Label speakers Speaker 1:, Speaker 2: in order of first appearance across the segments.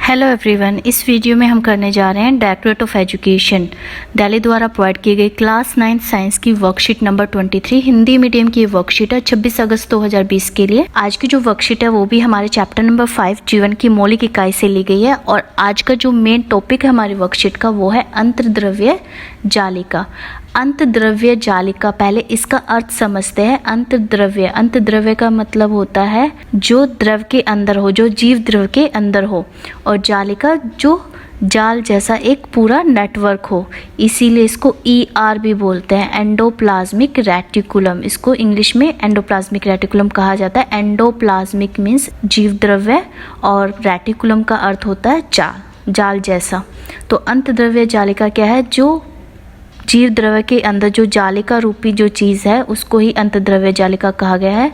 Speaker 1: Hello everyone, इस video में हम करने जा रहे हैं डायरेक्टरेट ऑफ एजुकेशन दिल्ली द्वारा प्रोवाइड की गई क्लास 9 साइंस की वर्कशीट नंबर 23 हिंदी मीडियम की वर्कशीट है 26 अगस्त 2020 के लिए। आज की जो वर्कशीट है वो भी हमारे चैप्टर नंबर 5 जीवन की मौलिक इकाई से ली गई है और आज का जो मेन टॉपिक है हमारी वर्कशीट का वो है अंतर्द्रव्य जालिका। अंतर्द्रव्य जालिका, पहले इसका अर्थ समझते हैं। अंतर्द्रव्य, अंतर्द्रव्य का मतलब होता है जो द्रव के अंदर हो, जो जीव द्रव के अंदर हो, और जालिका जो जाल जैसा एक पूरा नेटवर्क हो, इसीलिए इसको ER भी बोलते हैं, एंडोप्लाज्मिक रेटिकुलम। इसको इंग्लिश में एंडोप्लाज्मिक रेटिकुलम कहा जाता है। एंडोप्लाज्मिक मीन्स जीव द्रव्य और रेटिकुलम का अर्थ होता है जाल, जाल जैसा। तो अंतर्द्रव्य जालिका क्या है? जो जीव द्रव्य के अंदर जो जालिका रूपी जो चीज़ है उसको ही अंतर्द्रव्य जालिका कहा गया है।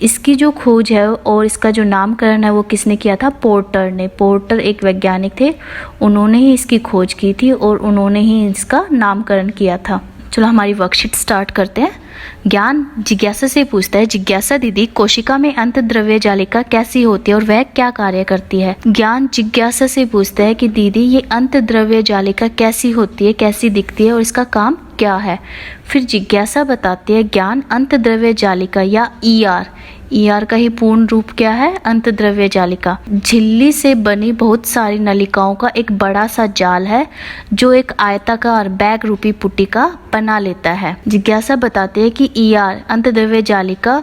Speaker 1: इसकी जो खोज है और इसका जो नामकरण है वो किसने किया था? पोर्टर ने। पोर्टर एक वैज्ञानिक थे, उन्होंने ही इसकी खोज की थी और उन्होंने ही इसका नामकरण किया था। चलो हमारी वर्कशीट स्टार्ट करते हैं। ज्ञान जिज्ञासा से पूछता है, जिज्ञासा दीदी कोशिका में अंतर्द्रव्य जालिका कैसी होती है और वह क्या कार्य करती है? ज्ञान जिज्ञासा से पूछता है कि दीदी ये अंतर्द्रव्य जालिका कैसी होती है, कैसी दिखती है और इसका काम क्या है? फिर जिज्ञासा बताती है ज्ञान अंतर्द्रव्य जालिका या ER का ही पूर्ण रूप क्या है? अंतर्द्रव्य जालिका झिल्ली से बनी बहुत सारी नलिकाओं का एक बड़ा सा जाल है जो एक आयताकार बैग रूपी पुटिका बना लेता है। जिज्ञासा बताते हैं कि ER अंतर्द्रव्य जालिका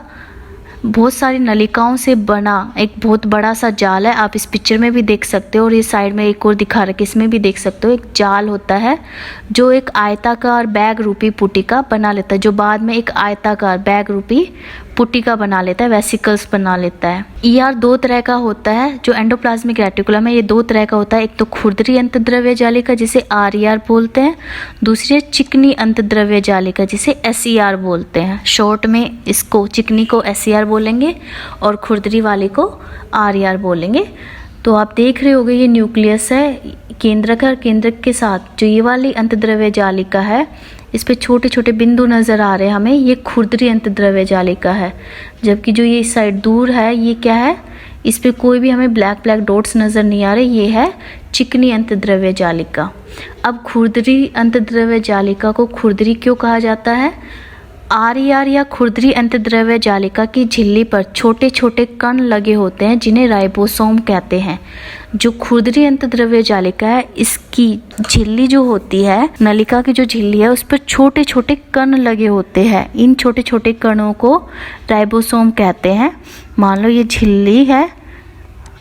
Speaker 1: बहुत सारी नलिकाओं से बना एक बहुत बड़ा सा जाल है। आप इस पिक्चर में भी देख सकते हो और ये साइड में एक और दिखा रखा है, इसमें भी देख सकते हो। एक जाल होता है जो एक आयताकार बैग रूपी पुटिका बना लेता है, जो बाद में एक आयताकार बैग रूपी पुटिका बना लेता है, वेसिकल्स बना लेता है। ER दो तरह का होता है, जो एंडोप्लाज्मिक रेटिकुलम है ये दो तरह का होता है। एक तो खुरदरी अंतर्द्रव्य जालिका जिसे RER बोलते हैं, दूसरी चिकनी अंतर्द्रव्य जालिका जिसे SER बोलते हैं। शॉर्ट में इसको चिकनी को SER बोलेंगे और खुरदरी वाले को RER बोलेंगे। तो आप देख रहे होंगे ये न्यूक्लियस है, केंद्रक है, केंद्रक के साथ जो ये वाली अंतर्द्रव्य जालिका है इस पे छोटे छोटे बिंदु नज़र आ रहे हैं हमें, ये खुरदरी अंतर्द्रव्य जालिका है। जबकि जो ये साइड दूर है ये क्या है? इस पे कोई भी हमें ब्लैक ब्लैक डॉट्स नज़र नहीं आ रहे, ये है चिकनी अंतर्द्रव्य जालिका। अब खुरदरी अंतर्द्रव्य जालिका को खुरदरी क्यों कहा जाता है? RER या खुरदरी अंतर्द्रव्य जालिका की झिल्ली पर छोटे छोटे कण लगे होते हैं जिन्हें राइबोसोम कहते हैं। जो खुरदरी अंतर्द्रव्य जालिका है इसकी झिल्ली जो होती है, नलिका की जो झिल्ली है उस पर छोटे छोटे कण लगे होते हैं। इन छोटे छोटे कणों को राइबोसोम कहते हैं। मान लो ये झिल्ली है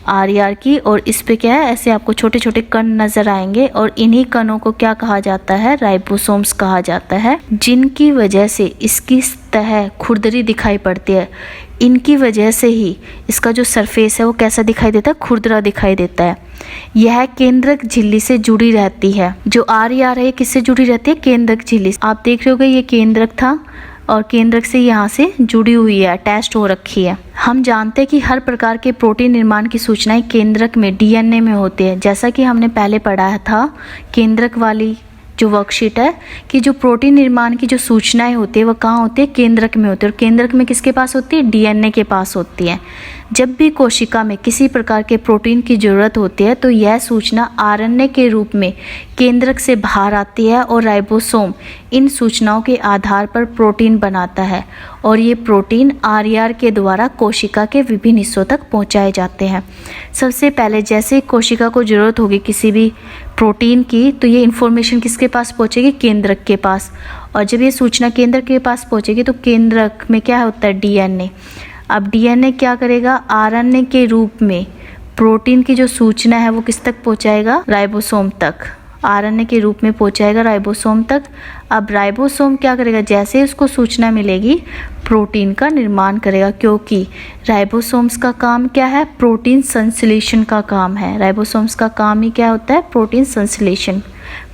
Speaker 1: RER की और इस पे क्या है, ऐसे आपको छोटे छोटे कण नजर आएंगे और इन्हीं कणों को क्या कहा जाता है? राइबोसोम्स कहा जाता है, जिनकी वजह से इसकी सतह खुरदरी दिखाई पड़ती है। इनकी वजह से ही इसका जो सरफेस है वो कैसा दिखाई देता है? खुरदरा दिखाई देता है। यह केंद्रक झिल्ली से जुड़ी रहती है। जो RER है किससे जुड़ी रहती है? केंद्रक झिल्ली। आप देख रहे होगे ये केंद्रक था और केंद्रक से यहाँ से जुड़ी हुई है, अटैच्ड हो रखी है। हम जानते हैं कि हर प्रकार के प्रोटीन निर्माण की सूचनाएं केंद्रक में DNA में होती है। जैसा कि हमने पहले पढ़ा था केंद्रक वाली जो वर्कशीट है कि जो प्रोटीन निर्माण की जो सूचनाएं होती है वो कहाँ होती है? केंद्रक में होती है। और केंद्रक में किसके पास होती है? DNA के पास होती है। जब भी कोशिका में किसी प्रकार के प्रोटीन की ज़रूरत होती है तो यह सूचना RNA के रूप में केंद्रक से बाहर आती है और राइबोसोम इन सूचनाओं के आधार पर प्रोटीन बनाता है और ये प्रोटीन RER के द्वारा कोशिका के विभिन्न हिस्सों तक पहुंचाए जाते हैं। सबसे पहले जैसे कोशिका को ज़रूरत होगी किसी भी प्रोटीन की तो ये इन्फॉर्मेशन किसके पास पहुंचेगी? केंद्रक के पास। और जब ये सूचना केंद्रक के पास पहुंचेगी तो केंद्रक में क्या होता है? DNA। अब DNA क्या करेगा? RNA के रूप में प्रोटीन की जो सूचना है वो किस तक पहुंचाएगा? राइबोसोम तक। RNA के रूप में पहुंचाएगा राइबोसोम तक। अब राइबोसोम क्या करेगा? जैसे उसको सूचना मिलेगी प्रोटीन का निर्माण करेगा, क्योंकि राइबोसोम्स का काम क्या है? प्रोटीन संश्लेषण का काम है। राइबोसोम्स का काम ही क्या होता है? प्रोटीन संश्लेषण,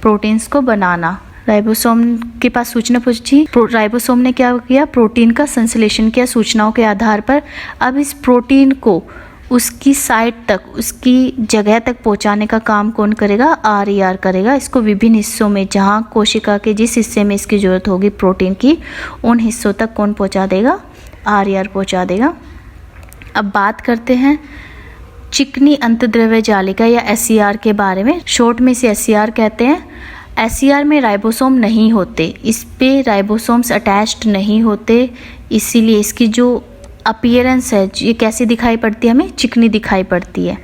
Speaker 1: प्रोटीन्स को बनाना। राइबोसोम के पास सूचना पहुंची, राइबोसोम ने क्या किया? प्रोटीन का संश्लेषण किया सूचनाओं के आधार पर। अब इस प्रोटीन को उसकी साइट तक, उसकी जगह तक पहुंचाने का काम कौन करेगा? RER करेगा। इसको विभिन्न हिस्सों में, जहां कोशिका के जिस हिस्से में इसकी ज़रूरत होगी प्रोटीन की, उन हिस्सों तक कौन पहुंचा देगा? RER पहुंचा देगा। अब बात करते हैं चिकनी अंतद्रव्य जालिका या SCR के बारे में। शॉर्ट में इसे SCR कहते हैं। SCR में राइबोसोम नहीं होते, इस पे राइबोसोम्स अटैच्ड नहीं होते, इसीलिए इसकी जो अपीयरेंस है ये कैसी दिखाई पड़ती है, हमें चिकनी दिखाई पड़ती है।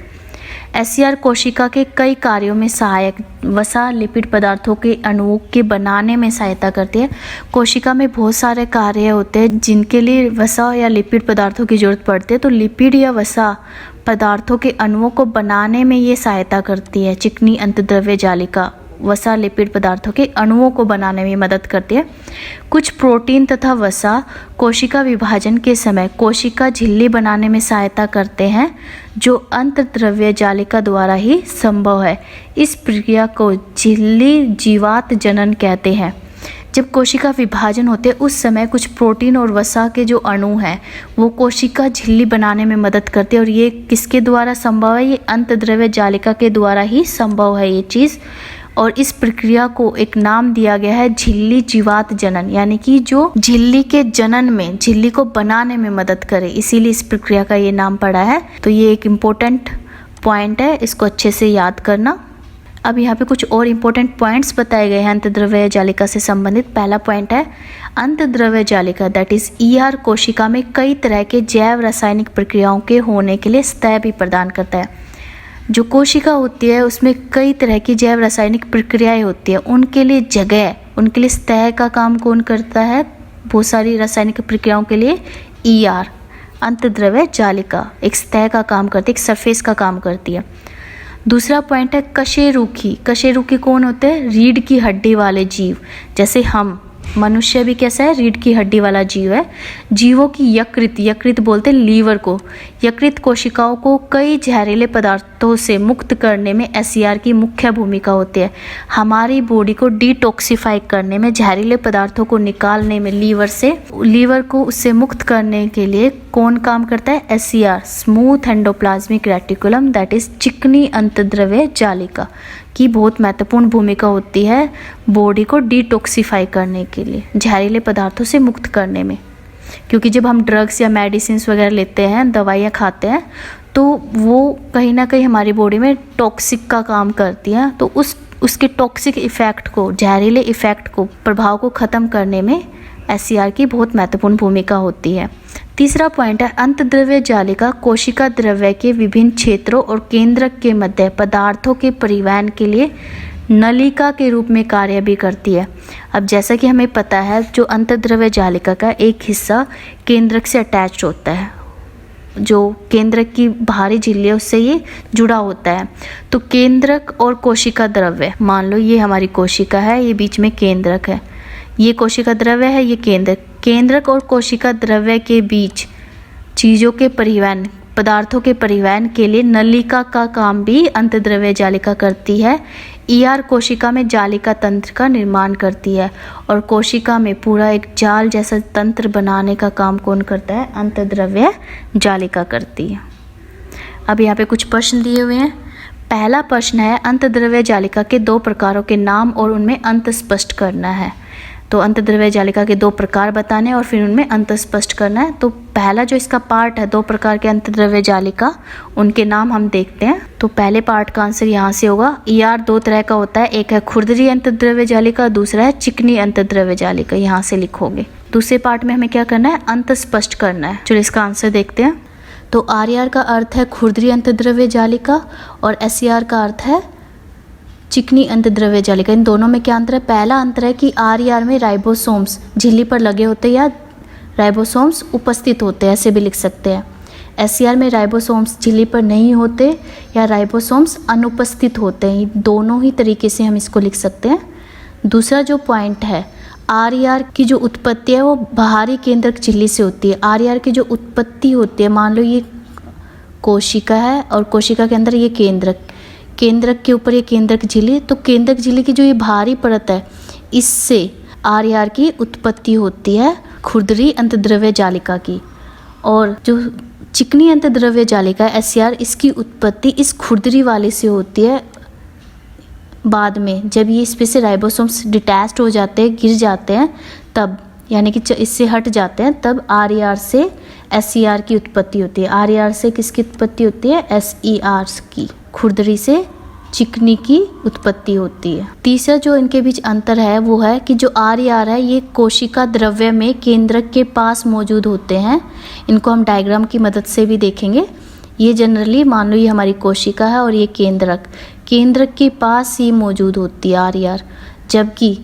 Speaker 1: SCR कोशिका के कई कार्यों में सहायक वसा लिपिड पदार्थों के अणुओं के बनाने में सहायता करती है। कोशिका में बहुत सारे कार्य होते हैं जिनके लिए वसा या लिपिड पदार्थों की जरूरत पड़ती है, तो लिपिड या वसा पदार्थों के अणुओं को बनाने में ये सहायता करती है। चिकनी अंतद्रव्य जालिका वसा लिपिड पदार्थों के अणुओं को बनाने में मदद करती है। कुछ प्रोटीन तथा वसा कोशिका विभाजन के समय कोशिका झिल्ली बनाने में सहायता करते हैं, जो अंतद्रव्य जालिका द्वारा ही संभव है। इस प्रक्रिया को झिल्ली जीवात जनन कहते हैं। जब कोशिका विभाजन होते हैं उस समय कुछ प्रोटीन और वसा के जो अणु हैं वो कोशिका झिल्ली बनाने में मदद करते हैं, और ये किसके द्वारा संभव है, ये अंतद्रव्य जालिका के द्वारा ही संभव है ये चीज़। और इस प्रक्रिया को एक नाम दिया गया है झिल्ली जीवात जनन, यानी कि जो झिल्ली के जनन में, झिल्ली को बनाने में मदद करे, इसीलिए इस प्रक्रिया का ये नाम पड़ा है। तो ये एक इम्पोर्टेंट पॉइंट है, इसको अच्छे से याद करना। अब यहाँ पे कुछ और इम्पोर्टेंट पॉइंट्स बताए गए हैं अंतद्रव्य जालिका से संबंधित। पहला पॉइंट है अंतद्रव्य जालिका दैट इज ER कोशिका में कई तरह के जैव रासायनिक प्रक्रियाओं के होने के लिए सतह भी प्रदान करता है। जो कोशिका होती है उसमें कई तरह की जैव रासायनिक प्रक्रियाएं होती है, उनके लिए जगह, उनके लिए सतह का काम कौन करता है, बहुत सारी रासायनिक प्रक्रियाओं के लिए ER अंतद्रव्य जालिका एक सतह का काम करती है, एक सरफेस का काम करती है। दूसरा पॉइंट है कशेरुकी। कशेरुकी कौन होते हैं, रीढ़ की हड्डी वाले जीव। जैसे हम मनुष्य भी कैसा है, रीढ़ की हड्डी वाला जीव है। जीवों की यकृत, यकृत बोलते हैं लीवर को, यकृत कोशिकाओं को कई जहरीले पदार्थों से मुक्त करने में SCR की मुख्य भूमिका होती है। हमारी बॉडी को डिटॉक्सिफाई करने में, जहरीले पदार्थों को निकालने में लीवर से, लीवर को उससे मुक्त करने के लिए कौन काम करता है, SCR smooth endoplasmic reticulum that is चिकनी अंतद्रव्य जालिका की बहुत महत्वपूर्ण भूमिका होती है बॉडी को डिटॉक्सिफाई करने के लिए, जहरीले पदार्थों से मुक्त करने में। क्योंकि जब हम ड्रग्स या मेडिसिन वगैरह लेते हैं, दवाइयाँ खाते हैं, तो वो कहीं ना कहीं हमारी बॉडी में टॉक्सिक का काम करती हैं, तो उसके टॉक्सिक इफ़ेक्ट को, जहरीले इफ़ेक्ट को, प्रभाव को ख़त्म करने में SCR की बहुत महत्वपूर्ण भूमिका होती है। तीसरा पॉइंट है अंतद्रव्य जालिका कोशिका द्रव्य के विभिन्न क्षेत्रों और केंद्रक के मध्य पदार्थों के परिवहन के लिए नलिका के रूप में कार्य भी करती है। अब जैसा कि हमें पता है, जो अंतद्रव्य जालिका का एक हिस्सा केंद्रक से अटैच होता है, जो केंद्रक की बाहरी झिल्ली है उससे ये जुड़ा होता है। तो केंद्रक और कोशिका द्रव्य, मान लो ये हमारी कोशिका है, ये बीच में केंद्रक है, ये कोशिका द्रव्य है, ये केंद्रक। केंद्रक और कोशिका द्रव्य के बीच चीज़ों के परिवहन, पदार्थों के परिवहन के लिए नलिका का काम भी अंतद्रव्य जालिका करती है। ER कोशिका में जालिका तंत्र का निर्माण करती है, और कोशिका में पूरा एक जाल जैसा तंत्र बनाने का काम कौन करता है, अंतद्रव्य जालिका करती है। अब यहाँ पे कुछ प्रश्न दिए हुए हैं। पहला प्रश्न है अंतद्रव्य जालिका के 2 प्रकारों के नाम और उनमें अंत स्पष्ट करना है। तो अंतद्रव्य जालिका के 2 प्रकार बताने और फिर उनमें अंत स्पष्ट करना है। तो पहला जो इसका पार्ट है, 2 प्रकार के अंतद्रव्य जालिका, उनके नाम हम देखते हैं। तो पहले पार्ट का आंसर यहाँ से होगा। ER 2 तरह का होता है, एक है खुरदरी अंतद्रव्य जालिका, दूसरा है चिकनी अंतद्रव्य जालिका, यहाँ से लिखोगे। दूसरे पार्ट में हमें क्या करना है, अंत स्पष्ट करना है। चलो इसका आंसर देखते हैं। तो RR का अर्थ है खुरदरी अंतद्रव्य जालिका और SCR का अर्थ है चिकनी अंतद्रव्य जालिका। इन दोनों में क्या अंतर है, पहला अंतर है कि RR में राइबोसोम्स झिल्ली पर लगे होते हैं या राइबोसोम्स उपस्थित होते हैं, ऐसे भी लिख सकते हैं। SCR में राइबोसोम्स झिल्ली पर नहीं होते या राइबोसोम्स अनुपस्थित होते हैं, दोनों ही तरीके से हम इसको लिख सकते हैं। दूसरा जो पॉइंट है, RR की जो उत्पत्ति है वो बाहरी केंद्रक झिल्ली से होती है। RR की जो उत्पत्ति होती है, मान लो ये कोशिका है और कोशिका के अंदर ये केंद्रक, केंद्रक के ऊपर ये केंद्रक झिल्ली, तो केंद्रक झिल्ली की जो ये बाहरी परत है, इससे RR की उत्पत्ति होती है खुरदरी अंतद्रव्य जालिका की। और जो चिकनी अंतद्रव्य जालिका है SCR, इसकी उत्पत्ति इस खुरदरी वाले से होती है बाद में, जब ये इस पे से राइबोसोम्स डिटैच्ड हो जाते हैं, गिर जाते हैं, तब यानी कि इससे हट जाते हैं, तब RR से SER की उत्पत्ति होती है। RER से किसकी उत्पत्ति होती है? SER की, खुरदरी से चिकनी की उत्पत्ति होती है। तीसरा जो इनके बीच अंतर है वो है कि जो RER है ये कोशिका द्रव्य में केंद्रक के पास मौजूद होते हैं। इनको हम डायग्राम की मदद से भी देखेंगे। ये जनरली मान लो ये हमारी कोशिका है और ये केंद्रक के पास ही मौजूद होती है RER, जबकि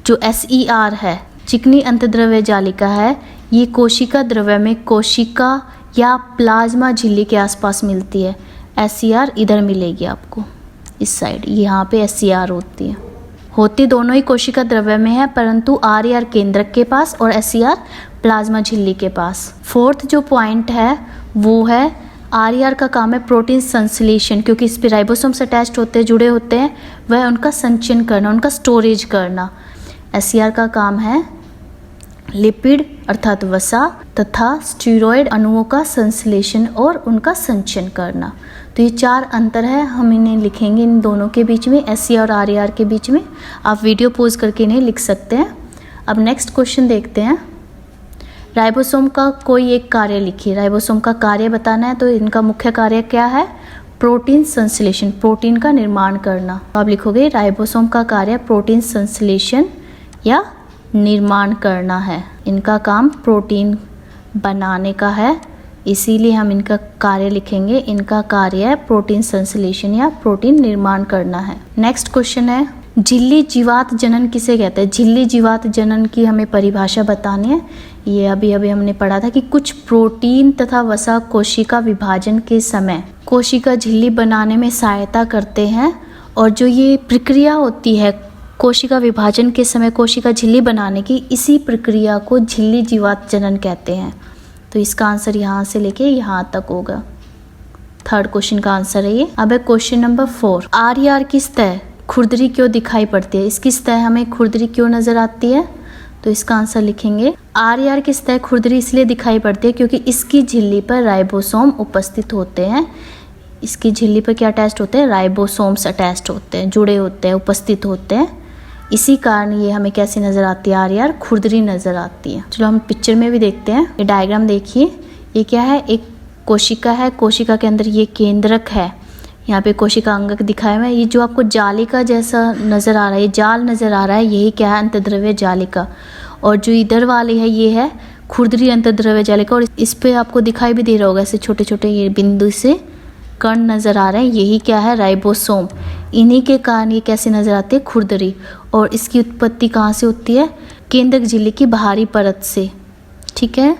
Speaker 1: जो SER है चिकनी अंतद्रव्य जालिका है ये कोशिका द्रव्य में कोशिका या प्लाज्मा झिल्ली के आसपास मिलती है। SER इधर मिलेगी आपको इस साइड, यहाँ पे SER होती दोनों ही कोशिका द्रव्य में है, परंतु RER केंद्रक के पास और SER प्लाज्मा झिल्ली के पास। फोर्थ जो पॉइंट है वो है RER का काम है प्रोटीन संश्लेषण, क्योंकि इस पे राइबोसोम्स अटैच्ड होते हैं, जुड़े होते हैं, वह उनका संचयन करना, उनका स्टोरेज करना। SER का काम है लिपिड अर्थात वसा तथा स्टीरॉयड अणुओं का संश्लेषण और उनका संचयन करना। तो ये 4 अंतर है, हम इन्हें लिखेंगे इन दोनों के बीच में, SER और RER के बीच में। आप वीडियो पॉज करके इन्हें लिख सकते हैं। अब नेक्स्ट क्वेश्चन देखते हैं। राइबोसोम का कोई एक कार्य लिखिए। राइबोसोम का कार्य बताना है, तो इनका मुख्य कार्य क्या है? प्रोटीन संश्लेषण, प्रोटीन का निर्माण करना। तो आप लिखोगे राइबोसोम का कार्य प्रोटीन संश्लेषण या निर्माण करना है। इनका काम प्रोटीन बनाने का है, इसीलिए हम इनका कार्य लिखेंगे। इनका कार्य है प्रोटीन संश्लेषण या प्रोटीन निर्माण करना है। नेक्स्ट क्वेश्चन है झिल्ली जीवात जनन किसे कहते हैं? झिल्ली जीवात जनन की हमें परिभाषा बतानी है। ये अभी हमने पढ़ा था कि कुछ प्रोटीन तथा वसा कोशिका विभाजन के समय कोशिका झिल्ली बनाने में सहायता करते हैं, और जो ये प्रक्रिया होती है कोशिका विभाजन के समय कोशिका झिल्ली बनाने की, इसी प्रक्रिया को झिल्ली जीवात जनन कहते हैं। तो इसका आंसर यहाँ से लेके यहाँ तक होगा। थर्ड क्वेश्चन का आंसर है ये। अब है क्वेश्चन नंबर 4। RER की सतह खुरदरी क्यों दिखाई पड़ती है? इसकी सतह हमें खुरदरी क्यों नजर आती है? तो इसका आंसर लिखेंगे RER की सतह खुरदरी इसलिए दिखाई पड़ती है क्योंकि इसकी झिल्ली पर राइबोसोम उपस्थित होते हैं। इसकी झिल्ली पर क्या अटैच्ड होते हैं? राइबोसोम्स अटैच्ड होते हैं, जुड़े होते हैं, उपस्थित होते हैं। इसी कारण ये हमें कैसी नज़र आती है? RER खुरदरी नज़र आती है। चलो हम पिक्चर में भी देखते हैं। ये डायग्राम देखिए, ये क्या है? एक कोशिका है, कोशिका के अंदर ये केंद्रक है, यहाँ पे कोशिका अंगक दिखाया हुआ है। ये जो आपको जालिका जैसा नज़र आ रहा है, ये जाल नज़र आ रहा है, यही क्या है? अंतद्रव्य जालिका। और जो इधर वाली है ये है खुरदरी अंतद्रव्य जालिका, और इस पे आपको दिखाई भी दे रहा होगा ऐसे छोटे छोटे ये बिंदु से कण नज़र आ रहे हैं, यही क्या है? राइबोसोम। इन्हीं के कारण ये कैसे नज़र आती है? खुरदरी। और इसकी उत्पत्ति कहाँ से होती है? केंद्रक झिल्ली की बाहरी परत से, ठीक है।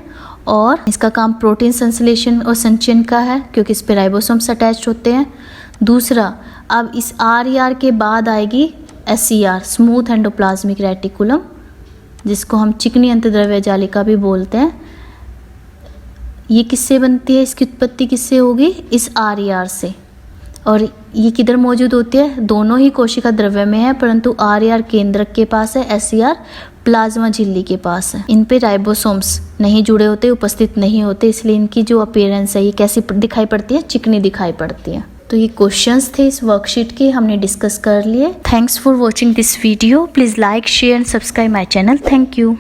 Speaker 1: और इसका काम प्रोटीन संश्लेषण और संचयन का है, क्योंकि इस पे राइबोसोम्स अटैच्ड होते हैं। दूसरा, अब इस RER के बाद आएगी SER, स्मूथ एंडोप्लाज्मिक रेटिकुलम, जिसको हम चिकनी अंतद्रव्य जालिका भी बोलते हैं। ये किससे बनती है? इसकी उत्पत्ति किससे होगी? इस RER से। और ये किधर मौजूद होती है? दोनों ही कोशिका द्रव्य में है, परंतु RER केंद्रक के पास है, SER प्लाज्मा झिल्ली के पास है। इन पे राइबोसोम्स नहीं जुड़े होते, उपस्थित नहीं होते, इसलिए इनकी जो अपीयरेंस है ये कैसी दिखाई पड़ती है? चिकनी दिखाई पड़ती है। तो ये क्वेश्चंस थे इस वर्कशीट के, हमने डिस्कस कर लिए। Thanks for watching this video. Please like, share and subscribe my channel. Thank you.